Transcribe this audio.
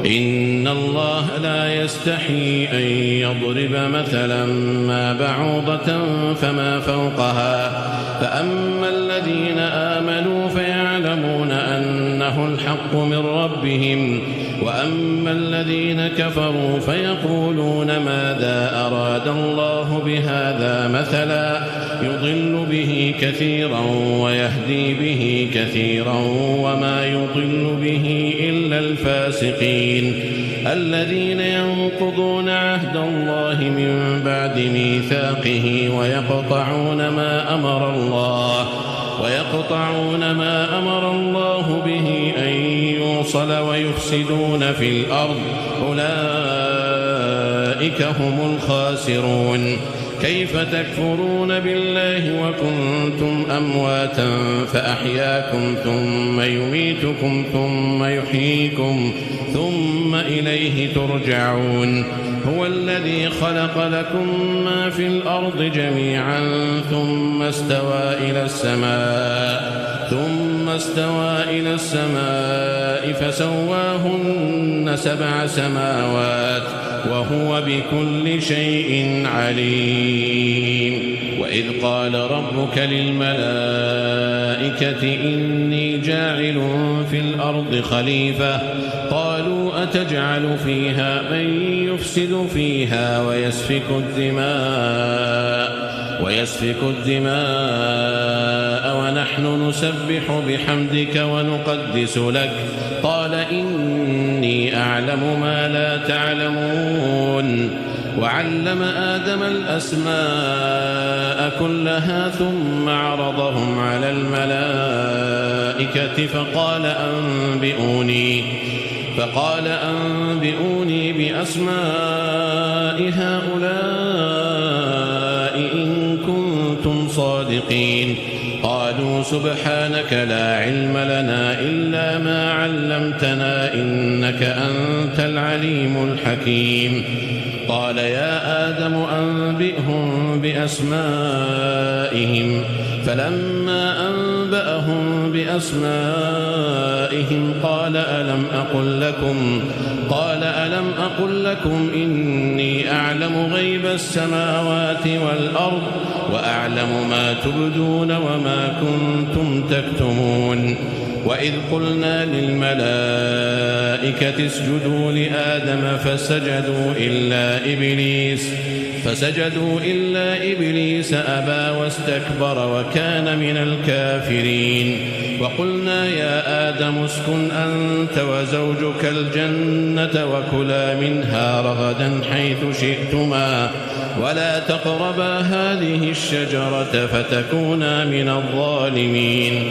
إن الله لا يستحي أن يضرب مثلا ما بعوضة فما فوقها فأما الذين آمنوا فيعلمون أنه الحق من ربهم وأما الذين كفروا فيقولون ماذا أراد الله بهذا مثلا يضل به كثيرا ويهدي به كثيرا وما يضل به إلا الفاسقين الذين ينقضون عهد الله من بعد ميثاقه ويقطعون ما أمر الله به أن يوصل ويفسدون في الأرض أولئك هم الخاسرون كيف تكفرون بالله وكنتم أمواتا فأحياكم ثم يميتكم ثم يحييكم ثم إليه ترجعون هو الذي خلق لكم ما في الأرض جميعا ثم استوى إلى السماء فسواهن 7 سماوات وهو بكل شيء عليم وإذ قال ربك للملائكة إني جاعل في الأرض خليفة قالوا أتجعل فيها من يفسد فيها ويسفك الدماء ونحن نسبح بحمدك ونقدس لك قال إني أعلم ما لا تعلمون وعلم آدم الأسماء كلها ثم عرضهم على الملائكة فقال أنبئوني بأسماء هؤلاء إن كنتم صادقين قالوا سبحانك لا علم لنا إلا ما علمتنا إنك أنت العليم الحكيم قال يا آدم أنبئهم بأسمائهم فلما أنبأهم بأسمائهم قال ألم أقل لكم إني أعلم غيب السماوات والأرض وأعلم ما تبدون وما كنتم تكتمون وإذ قلنا للملائكة اسجدوا لآدم فسجدوا إلا إبليس أبى واستكبر وكان من الكافرين وقلنا يا آدم اسكن أنت وزوجك الجنة وكلا منها رغدا حيث شئتما ولا تقربا هذه الشجرة فتكونا من الظالمين